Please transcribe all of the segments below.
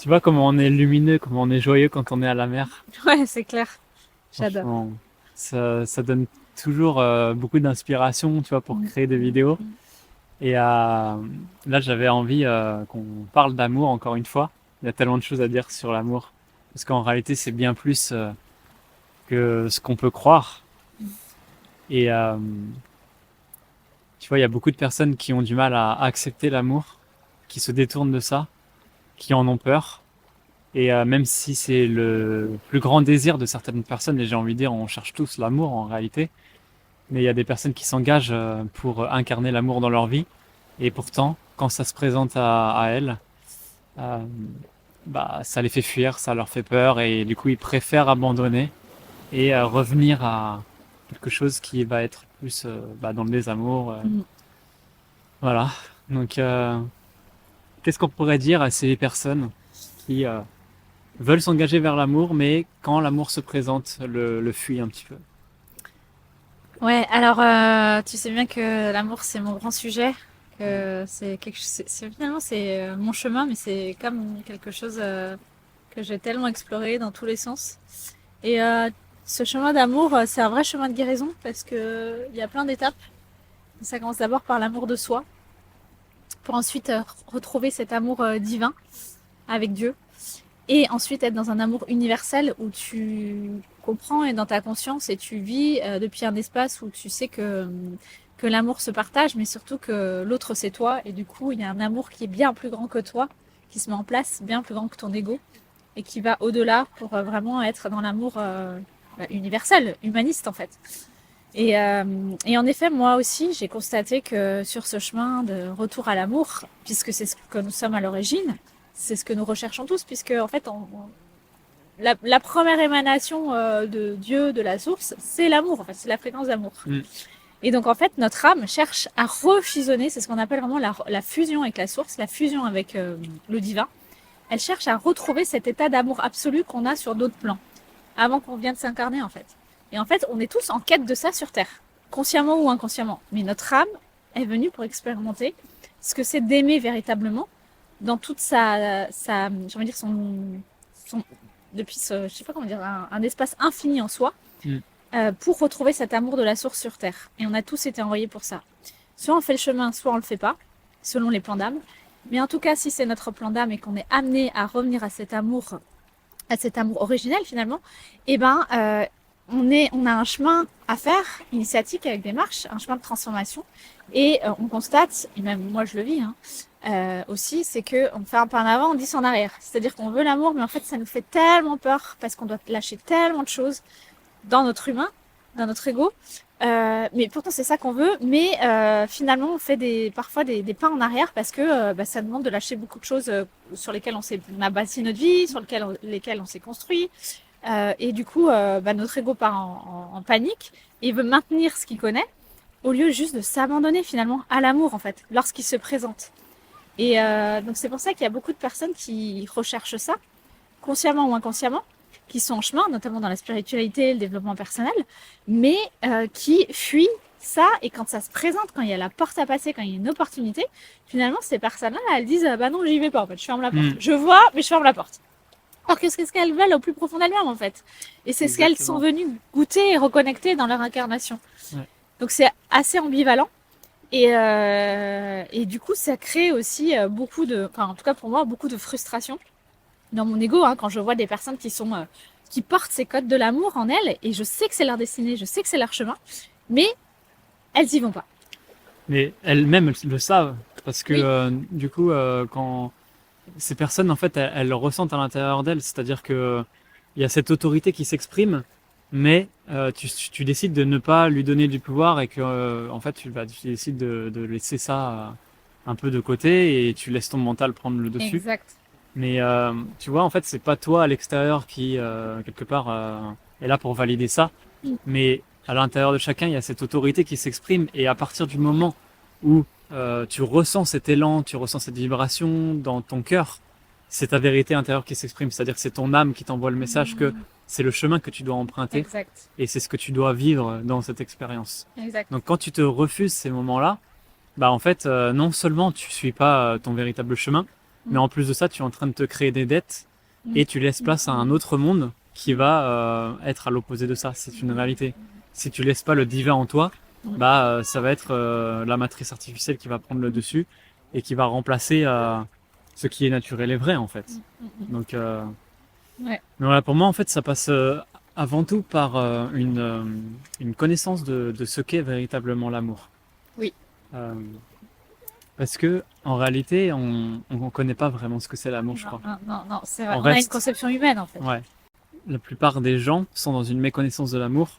Tu vois comment on est lumineux, comment on est joyeux quand on est à la mer. Ouais, c'est clair. J'adore. Franchement, ça donne toujours beaucoup d'inspiration, tu vois, pour Mm. créer des vidéos. Mm. Et là, j'avais envie qu'on parle d'amour encore une fois. Il y a tellement de choses à dire sur l'amour. Parce qu'en réalité, c'est bien plus que ce qu'on peut croire. Et tu vois, il y a beaucoup de personnes qui ont du mal à accepter l'amour, qui se détournent de ça, qui en ont peur. Et même si c'est le plus grand désir de certaines personnes, et j'ai envie de dire, on cherche tous l'amour en réalité, mais il y a des personnes qui s'engagent pour incarner l'amour dans leur vie, et pourtant, quand ça se présente à elles, euh, bah, ça les fait fuir, ça leur fait peur, et du coup, ils préfèrent abandonner et revenir à quelque chose qui va être plus bah, dans le désamour. Mm. Voilà. Donc, qu'est-ce qu'on pourrait dire à ces personnes qui veulent s'engager vers l'amour, mais quand l'amour se présente, le fuient un petit peu? Ouais, alors tu sais bien que l'amour c'est mon grand sujet, que finalement c'est mon chemin, mais c'est comme quelque chose que j'ai tellement exploré dans tous les sens. Et ce chemin d'amour, c'est un vrai chemin de guérison parce que il y a plein d'étapes. Ça commence d'abord par l'amour de soi, pour ensuite retrouver cet amour divin avec Dieu. Et ensuite être dans un amour universel où tu comprends et dans ta conscience et tu vis depuis un espace où tu sais que l'amour se partage, mais surtout que l'autre c'est toi. Et du coup, il y a un amour qui est bien plus grand que toi, qui se met en place, bien plus grand que ton ego, et qui va au-delà pour vraiment être dans l'amour universel, humaniste en fait. Et en effet, moi aussi, j'ai constaté que sur ce chemin de retour à l'amour, puisque c'est ce que nous sommes à l'origine, c'est ce que nous recherchons tous, puisque en fait, la première émanation de Dieu, de la source, c'est l'amour. En fait, c'est la fréquence d'amour. Mm. Et donc, en fait, notre âme cherche à refusionner. C'est ce qu'on appelle vraiment la fusion avec la source, la fusion avec le divin. Elle cherche à retrouver cet état d'amour absolu qu'on a sur d'autres plans, avant qu'on vienne s'incarner, en fait. Et en fait, on est tous en quête de ça sur Terre, consciemment ou inconsciemment. Mais notre âme est venue pour expérimenter ce que c'est d'aimer véritablement dans toute j'ai envie de dire son depuis ce, je sais pas comment dire, un espace infini en soi, Mm. pour retrouver cet amour de la source sur Terre. Et on a tous été envoyés pour ça. Soit on fait le chemin, soit on le fait pas, selon les plans d'âme. Mais en tout cas, si c'est notre plan d'âme et qu'on est amené à revenir à cet amour originel finalement, eh ben, on a un chemin à faire, initiatique avec des marches, un chemin de transformation. Et on constate, et même moi je le vis aussi, c'est qu'on fait un pas en avant, on 10 en arrière. C'est-à-dire qu'on veut l'amour, mais en fait ça nous fait tellement peur parce qu'on doit lâcher tellement de choses dans notre humain, dans notre ego. Mais pourtant c'est ça qu'on veut, mais finalement on fait parfois des pas en arrière parce que ça demande de lâcher beaucoup de choses sur lesquelles on a bâti notre vie, sur lesquelles on s'est construit. Et du coup, notre ego part en panique et il veut maintenir ce qu'il connaît au lieu juste de s'abandonner finalement à l'amour en fait, lorsqu'il se présente. Et donc c'est pour ça qu'il y a beaucoup de personnes qui recherchent ça, consciemment ou inconsciemment, qui sont en chemin, notamment dans la spiritualité, le développement personnel, mais qui fuient ça. Et quand ça se présente, quand il y a la porte à passer, quand il y a une opportunité, finalement ces personnes-là, elles disent bah non, j'y vais pas en fait, je ferme la porte. Mm. Je vois, mais je ferme la porte. Alors que c'est ce qu'elles veulent au plus profond d'elles-mêmes en fait. Et c'est ce qu'elles sont Exactement. venues goûter et reconnecter dans leur incarnation. Ouais. Donc c'est assez ambivalent. Et du coup, ça crée aussi enfin en tout cas pour moi, beaucoup de frustration dans mon ego quand je vois des personnes qui portent ces codes de l'amour en elles. Et je sais que c'est leur destinée, je sais que c'est leur chemin, mais elles y vont pas. Mais elles-mêmes le savent, parce que Oui, du coup, quand ces personnes, en fait, elles le ressentent à l'intérieur d'elles, c'est-à-dire que il y a cette autorité qui s'exprime, mais tu décides de ne pas lui donner du pouvoir et que, en fait, tu décides de laisser ça un peu de côté et tu laisses ton mental prendre le dessus. exact. Mais tu vois, en fait, c'est pas toi à l'extérieur qui, quelque part, est là pour valider ça. Mais à l'intérieur de chacun, il y a cette autorité qui s'exprime. Et à partir du moment où tu ressens cet élan, tu ressens cette vibration dans ton cœur, c'est ta vérité intérieure qui s'exprime. C'est-à-dire que c'est ton âme qui t'envoie le message que c'est le chemin que tu dois emprunter Exact. et c'est ce que tu dois vivre dans cette expérience. Exact. Donc quand tu te refuses ces moments-là, bah en fait, non seulement tu suis pas ton véritable chemin, mais en plus de ça, tu es en train de te créer des dettes et tu laisses place à un autre monde qui va être à l'opposé de ça. C'est une réalité. Si tu laisses pas le divin en toi, ça va être la matrice artificielle qui va prendre le dessus et qui va remplacer ce qui est naturel et vrai en fait. Donc, mais voilà, pour moi en fait, ça passe avant tout par une connaissance de ce qu'est véritablement l'amour. Oui. Parce que en réalité, on connaît pas vraiment ce que c'est l'amour, je crois. Non, c'est vrai. On a une conception humaine en fait. Ouais. La plupart des gens sont dans une méconnaissance de l'amour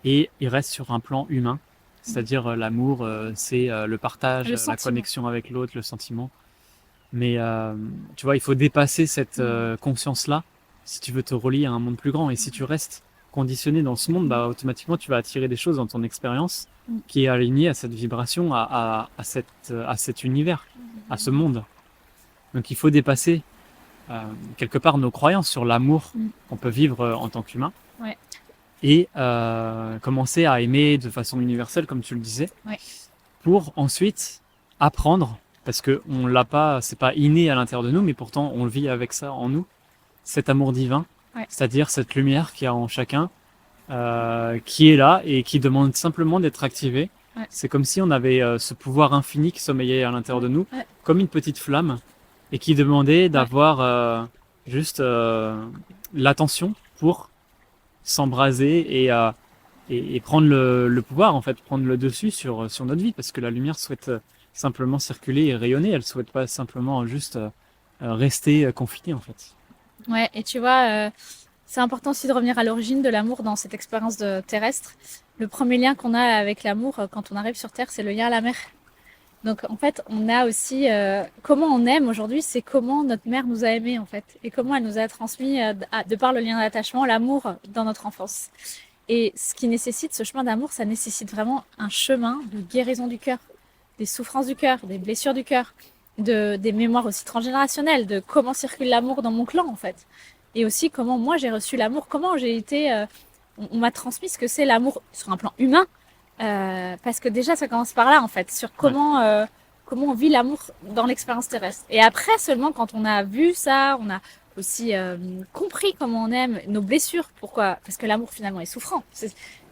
et ils restent sur un plan humain. C'est-à-dire l'amour, c'est le partage, la connexion avec l'autre, le sentiment. Mais tu vois, il faut dépasser cette conscience-là si tu veux te relier à un monde plus grand. Et si tu restes conditionné dans ce monde, bah, automatiquement, tu vas attirer des choses dans ton expérience qui est aligné à cette vibration, à cet univers, à ce monde. Donc il faut dépasser quelque part nos croyances sur l'amour qu'on peut vivre en tant qu'humain. Ouais. Et commencer à aimer de façon universelle, comme tu le disais, pour ensuite apprendre, parce que on l'a pas, c'est pas inné à l'intérieur de nous, mais pourtant on le vit avec ça en nous, cet amour divin, c'est-à-dire cette lumière qu'il y a en chacun, qui est là et qui demande simplement d'être activée. C'est comme si on avait ce pouvoir infini qui sommeillait à l'intérieur de nous, comme une petite flamme, et qui demandait d'avoir juste l'attention pour s'embraser et prendre le pouvoir, en fait, prendre le dessus sur notre vie, parce que la lumière souhaite simplement circuler et rayonner, elle souhaite pas simplement juste rester confinée, en fait. Ouais, et tu vois, c'est important aussi de revenir à l'origine de l'amour dans cette expérience terrestre. Le premier lien qu'on a avec l'amour quand on arrive sur Terre, c'est le lien à la mer. Donc en fait, on a aussi comment on aime aujourd'hui, c'est comment notre mère nous a aimés en fait, et comment elle nous a transmis de par le lien d'attachement, l'amour dans notre enfance. Et ce qui nécessite ce chemin d'amour, ça nécessite vraiment un chemin de guérison du cœur, des souffrances du cœur, des blessures du cœur, des mémoires aussi transgénérationnelles, de comment circule l'amour dans mon clan en fait, et aussi comment moi j'ai reçu l'amour, comment j'ai été, on m'a transmis ce que c'est l'amour sur un plan humain. Parce que déjà ça commence par là en fait, sur comment on vit l'amour dans l'expérience terrestre. Et après seulement quand on a vu ça, on a aussi compris comment on aime nos blessures. Pourquoi? Parce que l'amour finalement est souffrant.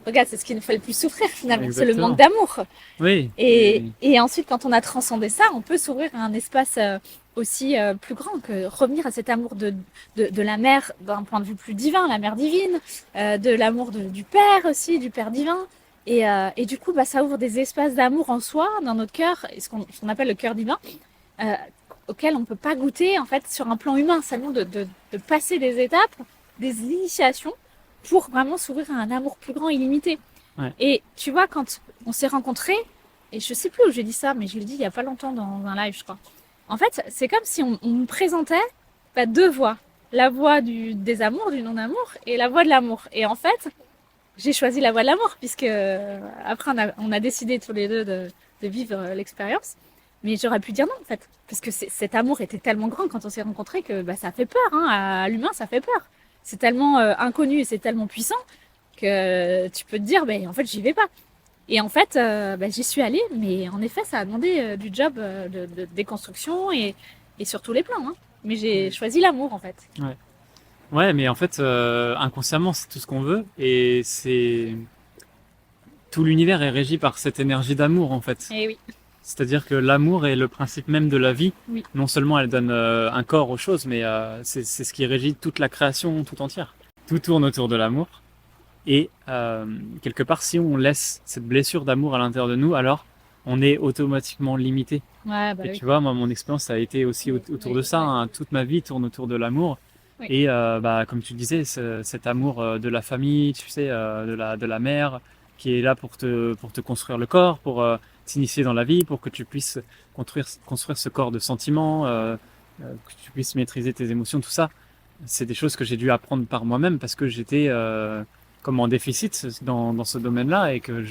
Regarde, c'est ce qui nous fait le plus souffrir finalement, Exactement. c'est le manque d'amour. Oui. Et ensuite quand on a transcendé ça, on peut s'ouvrir à un espace aussi plus grand, que revenir à cet amour de la mère d'un point de vue plus divin, la mère divine, de l'amour du père aussi, du père divin. Et du coup, ça ouvre des espaces d'amour en soi, dans notre cœur, ce qu'on appelle le cœur divin, auquel on ne peut pas goûter en fait sur un plan humain. Seulement de passer des étapes, des initiations, pour vraiment s'ouvrir à un amour plus grand, illimité. Ouais. Et tu vois, quand on s'est rencontrés, et je sais plus où j'ai dit ça, mais je l'ai dit il y a pas longtemps dans un live, je crois. En fait, c'est comme si on me présentait deux voies. La voie des amours, du non-amour, et la voie de l'amour. Et en fait, j'ai choisi la voie de l'amour, puisque après on a décidé tous les deux de vivre l'expérience. Mais j'aurais pu dire non, en fait. Parce que cet amour était tellement grand quand on s'est rencontrés que ça fait peur. Hein, à l'humain, ça fait peur. C'est tellement inconnu et c'est tellement puissant que tu peux te dire, en fait, j'y vais pas. Et en fait, j'y suis allée, mais en effet, ça a demandé du job de déconstruction et sur tous les plans. Hein. Mais j'ai choisi l'amour, en fait. Ouais. Ouais, mais en fait, inconsciemment, c'est tout ce qu'on veut, et tout l'univers est régi par cette énergie d'amour, en fait. Et oui. C'est-à-dire que l'amour est le principe même de la vie. Oui. Non seulement elle donne un corps aux choses, mais c'est ce qui régit toute la création tout entière. Tout tourne autour de l'amour. Et quelque part, si on laisse cette blessure d'amour à l'intérieur de nous, alors on est automatiquement limité. Ouais, et tu vois, moi, mon expérience, ça a été aussi autour de ça. Hein. Toute ma vie tourne autour de l'amour. Oui. Et comme tu disais, cet amour de la famille, tu sais, de la mère, qui est là pour te construire le corps, pour t'initier dans la vie, pour que tu puisses construire ce corps de sentiments, que tu puisses maîtriser tes émotions, tout ça. C'est des choses que j'ai dû apprendre par moi-même parce que j'étais comme en déficit dans ce domaine-là et que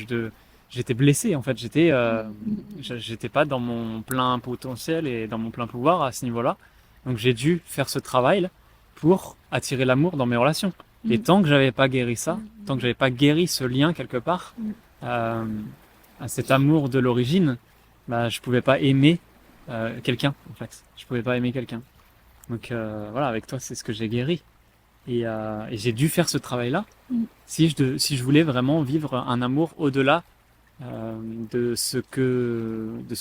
j'étais blessé en fait. J'étais pas dans mon plein potentiel et dans mon plein pouvoir à ce niveau-là. Donc j'ai dû faire ce travail pour attirer l'amour dans mes relations. Et tant que j'avais pas guéri ça, tant que j'avais pas guéri ce lien quelque part, à cet amour de l'origine, je pouvais pas aimer quelqu'un, en fait. Je pouvais pas aimer quelqu'un. Donc voilà, avec toi, c'est ce que j'ai guéri. Et j'ai dû faire ce travail-là Mm. si je voulais vraiment vivre un amour au-delà de ce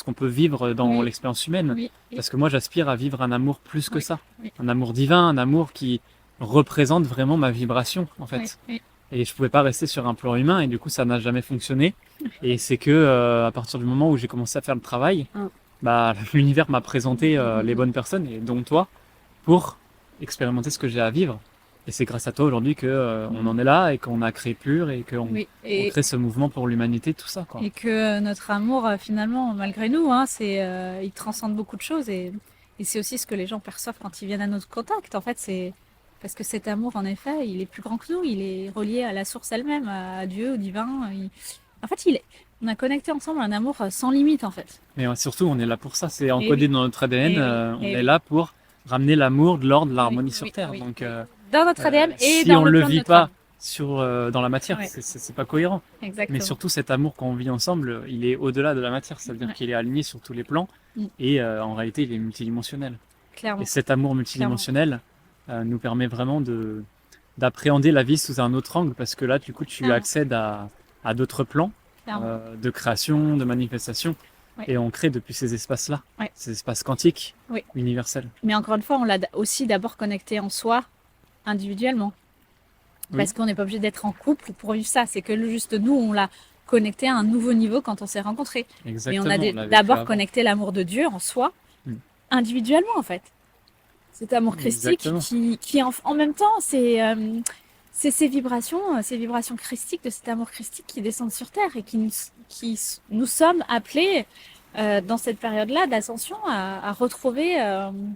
qu'on peut vivre dans Oui, l'expérience humaine. oui, oui, Parce que moi, j'aspire à vivre un amour plus que oui, ça. oui, Un amour divin, un amour qui représente vraiment ma vibration, en oui, fait. oui. Et je pouvais pas rester sur un plan humain, et du coup, ça n'a jamais fonctionné. Et c'est que à partir du moment où j'ai commencé à faire le travail, Mm. bah, l'univers m'a présenté les bonnes personnes, et dont toi, pour expérimenter ce que j'ai à vivre. Et c'est grâce à toi aujourd'hui que on en est là et qu'on a créé Pure et qu'on Oui. on crée ce mouvement pour l'humanité, tout ça, quoi. Et que notre amour, finalement, malgré nous, hein, il transcende beaucoup de choses et c'est aussi ce que les gens perçoivent quand ils viennent à notre contact. En fait, c'est parce que cet amour, en effet, il est plus grand que nous, il est relié à la source elle-même, à Dieu, au divin. En fait, on a connecté ensemble un amour sans limite, en fait. Mais surtout, on est là pour ça. C'est Et oui, encodé dans notre ADN. et oui, On et est oui, là pour ramener l'amour, de l'ordre, de oui, l'harmonie sur oui, Terre. oui, Donc, oui. Dans notre ADN et si dans on le le plan de vit notre âme. pas dans la matière, Ouais, c'est pas cohérent. Mais exactement. surtout, cet amour qu'on vit ensemble, il est au-delà de la matière. Ça veut dire Ouais. qu'il est aligné sur tous les plans. Mm. Et en réalité, il est multidimensionnel. Et Clairement, cet amour clairement, multidimensionnel nous permet vraiment d'appréhender la vie sous un autre angle, parce que là, du coup, tu clairement, accèdes à d'autres plans clairement. de création, de manifestation, Ouais, et on crée depuis ces espaces-là, ouais, ces espaces quantiques, oui. universels. Mais encore une fois, on l'a aussi d'abord connecté en soi, individuellement. Oui, Parce qu'on n'est pas obligé d'être en couple pour vivre ça. C'est que juste nous, on l'a connecté à un nouveau niveau quand on s'est rencontrés. Mais on a exactement, on l'a vécu d'abord avant. connecté l'amour de Dieu en soi, Mm. individuellement en fait. Cet amour christique Exactement. qui en même temps, c'est ces vibrations christiques de cet amour christique qui descendent sur Terre et nous sommes appelés dans cette période-là d'ascension à retrouver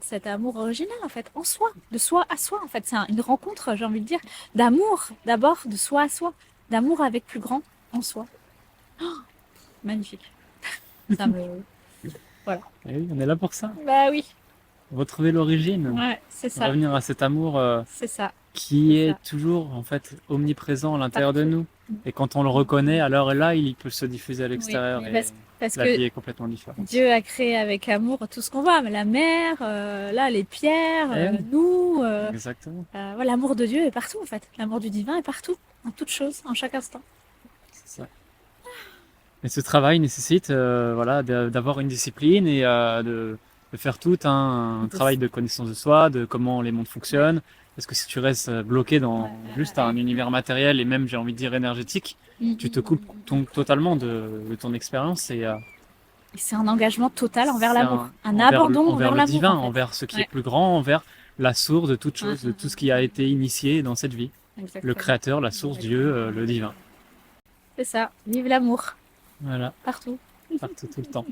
cet amour original en fait, en soi, de soi à soi en fait. C'est une rencontre, j'ai envie de dire, d'amour d'abord, de soi à soi, d'amour avec plus grand en soi. Magnifique. Ça me... Voilà. Et oui, on est là pour ça. Bah oui, Retrouver l'origine, ouais, c'est ça, revenir à cet amour c'est ça, qui c'est est ça. toujours en fait omniprésent à l'intérieur de Partout. nous. Et quand on le reconnaît, alors là, il peut se diffuser à Oui, l'extérieur, oui, et parce la que vie est complètement différente. Dieu a créé avec amour tout ce qu'on voit, mais la mer, là, les pierres, Eh oui, nous, exactement, voilà, l'amour de Dieu est partout en fait. L'amour du divin est partout, en toute chose, en chaque instant. c'est ça. Mais ce travail nécessite voilà, d'avoir une discipline et de faire tout un De- travail de connaissance de soi, de comment les mondes fonctionnent. Parce que si tu restes bloqué dans juste un univers matériel et même, j'ai envie de dire, énergétique, tu te coupes totalement de ton expérience, et Et c'est un engagement total envers c'est l'amour, un envers, abandon envers envers le l'amour divin, en fait. envers ce qui est Ouais, plus grand, envers la source de toute ouais, chose, de tout ce qui a été initié dans cette vie. Le exactement. créateur, la source, Dieu, le divin. C'est ça, vive l'amour, Voilà, partout. partout, tout le temps.